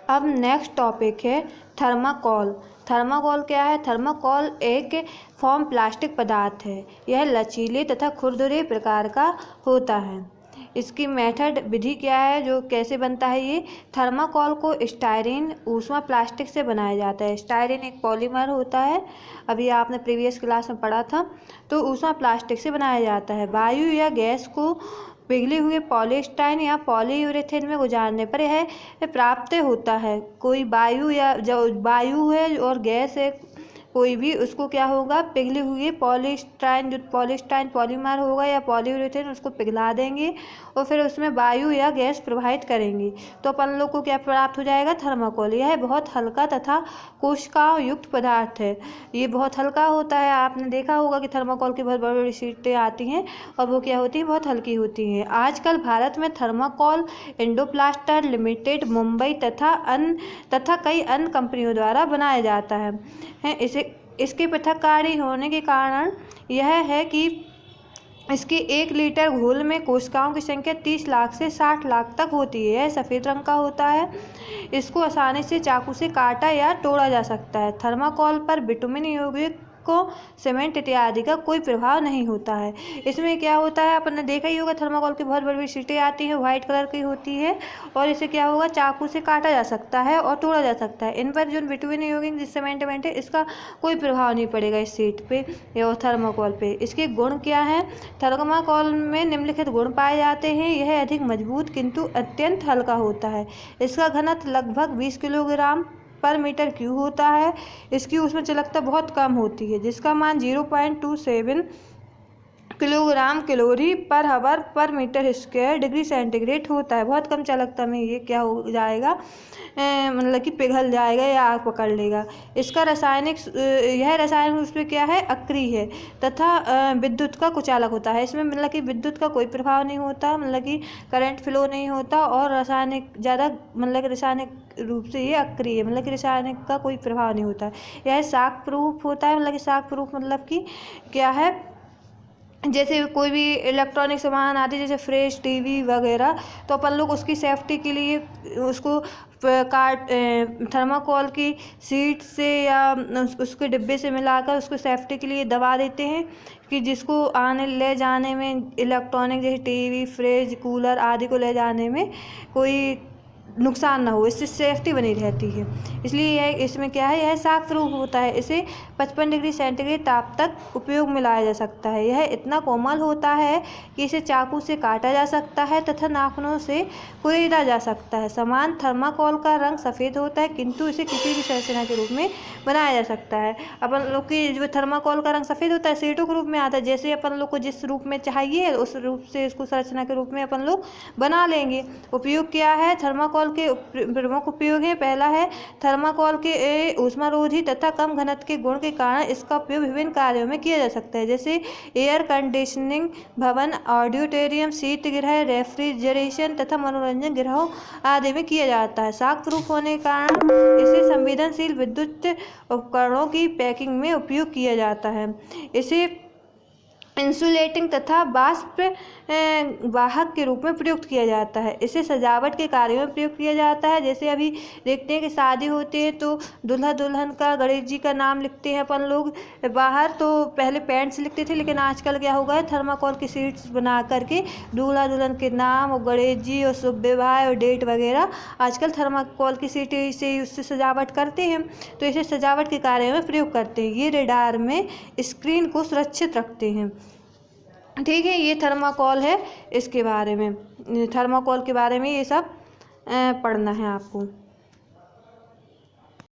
अब next topic है thermocol. Thermocol क्या है? थर्माकोल एक फॉर्म प्लास्टिक पदार्थ है। यह लचीले तथा खुरदुरे प्रकार का होता है। इसकी मेथड विधि क्या है, जो कैसे बनता है ये? थर्माकोल को स्टायरीन ऊष्मा प्लास्टिक से बनाया जाता है। स्टायरीन एक पॉलीमर होता है, अभी आपने प्रीवियस क्लास में पढ़ा था। तो ऊष्मा प्लास्टिक से बनाया जाता है। वायु या गैस को पिघले हुए पॉलीस्टाइन या पॉलीयूरेथेन में गुजारने पर यह प्राप्त होता है। कोई वायु या जो वायु है और गैस है, कोई भी, उसको क्या होगा, पिघले हुए पॉलीस्टाइन, जो पॉलीस्टाइन पॉलीमर होगा या पॉलीयूरेथेन, उसको पिघला देंगे और फिर उसमें वायु या गैस प्रवाहित करेंगे तो अपन लोग को क्या प्राप्त हो जाएगा? थर्माकोल। यह बहुत हल्का तथा कोशिकाओं युक्त पदार्थ है। ये बहुत हल्का होता है। आपने देखा होगा कि थर्माकोल की बहुत बड़ी बड़ी शीटें आती हैं और वो क्या होती हैं? बहुत हल्की होती हैं। आजकल भारत में थर्माकोल इंडोप्लास्ट लिमिटेड, मुंबई तथा कई अन्य कंपनियों द्वारा बनाया जाता है। इसके पृथककारी होने के कारण यह है कि इसकी 1 लीटर घोल में कोशिकाओं की संख्या 30 लाख से 60 लाख तक होती है। यह सफ़ेद रंग का होता है। इसको आसानी से चाकू से काटा या तोड़ा जा सकता है। थर्माकोल पर बिटुमिन यौगिक को सीमेंट इत्यादि का कोई प्रभाव नहीं होता है। इसमें क्या होता है, अपन ने देखा ही होगा, थर्माकोल की बहुत बड़ी बड़ी शीटें आती हैं, व्हाइट कलर की होती है और इसे क्या होगा, चाकू से काटा जा सकता है और तोड़ा जा सकता है। इन पर जो बिटुमिन यौगिक जिस सीमेंट है, इसका कोई प्रभाव नहीं पड़ेगा इस शीट पे या थर्माकोल पे। इसके गुण क्या है? थर्माकोल में निम्नलिखित गुण पाए जाते हैं। यह अधिक मजबूत किंतु अत्यंत हल्का होता है। इसका घनत्व लगभग 20 किलोग्राम पर मीटर क्यूब होता है। इसकी उसमें चालकता बहुत कम होती है, जिसका मान 0.27 किलोग्राम कैलोरी पर हावर पर मीटर स्क्वायर डिग्री सेंटीग्रेड होता है। बहुत कम चालकता में ये क्या हो जाएगा, मतलब कि पिघल जाएगा या आग पकड़ लेगा। इसका यह रासायनिक रूप से क्या है, अक्रिय है तथा विद्युत का कुचालक होता है। इसमें मतलब कि विद्युत का कोई प्रभाव नहीं होता, मतलब कि करंट फ्लो नहीं होता और रासायनिक रूप से ये अक्रिय है, मतलब कि रासायनिक का कोई प्रभाव नहीं होता। यह शाक प्रूफ होता है, मतलब कि शाक प्रूफ मतलब कि क्या है, जैसे कोई भी इलेक्ट्रॉनिक सामान आती है, जैसे फ्रिज, टीवी वगैरह, तो अपन लोग उसकी सेफ्टी के लिए उसको थर्माकोल की शीट से या उसके डिब्बे से मिलाकर उसको सेफ्टी के लिए दबा देते हैं कि जिसको आने ले जाने में, इलेक्ट्रॉनिक जैसे टीवी, फ्रिज, कूलर आदि को ले जाने में कोई नुकसान ना हो, इससे सेफ्टी बनी रहती है। इसलिए यह इसमें क्या है, यह शाक प्रूफ होता है। इसे 55 डिग्री सेंटीग्रेड ताप तक उपयोग में लाया जा सकता है। यह इतना कोमल होता है कि इसे चाकू से काटा जा सकता है तथा नाखूनों से कुरेदा जा सकता है। समान थर्माकोल का रंग सफ़ेद होता है, किंतु इसे किसी भी संरचना के रूप में बनाया जा सकता है। अपन लोग की जो थर्माकोल का रंग सफ़ेद होता है, सीटों के रूप में आता है। जैसे अपन लोग को जिस रूप में चाहिए उस रूप से इसको संरचना के रूप में अपन लोग बना लेंगे। उपयोग क्या है? थर्माकोल के प्रमुख उपयोग है। पहला है, थर्माकोल के ऊष्मारोधी तथा कम घनत्व के गुण के कारण इसका उपयोग विभिन्न कार्यों में किया जा सकता है, जैसे एयर कंडीशनिंग, भवन, ऑडिटोरियम, शीतगृह, रेफ्रिजरेशन तथा मनोरंजन गृहों आदि में किया जाता है। शाक प्रूफ होने के कारण इसे संवेदनशील विद्युत उपकरणों की पैकिंग में उपयोग किया जाता है। इसे इंसुलेटिंग तथा वाष्प वाहक के रूप में प्रयुक्त किया जाता है। इसे सजावट के कार्यों में प्रयुक्त किया जाता है। जैसे अभी देखते हैं कि शादी होती है तो दूल्हा दुल्हन का, गणेश जी का नाम लिखते हैं अपन लोग बाहर, तो पहले पेन से लिखते थे, लेकिन आजकल क्या हो गया है, थर्माकोल की शीट्स बना करके दूल्हा दुल्हन के नाम और गणेश जी और शुभ विवाह और डेट वगैरह आजकल थर्माकोल की शीट से उससे सजावट करते हैं। तो इसे सजावट के कार्यों में प्रयोग करते हैं। ये रेडार में स्क्रीन को सुरक्षित रखते हैं। ठीक है, ये थर्माकोल है। इसके बारे में, थर्माकोल के बारे में ये सब पढ़ना है आपको।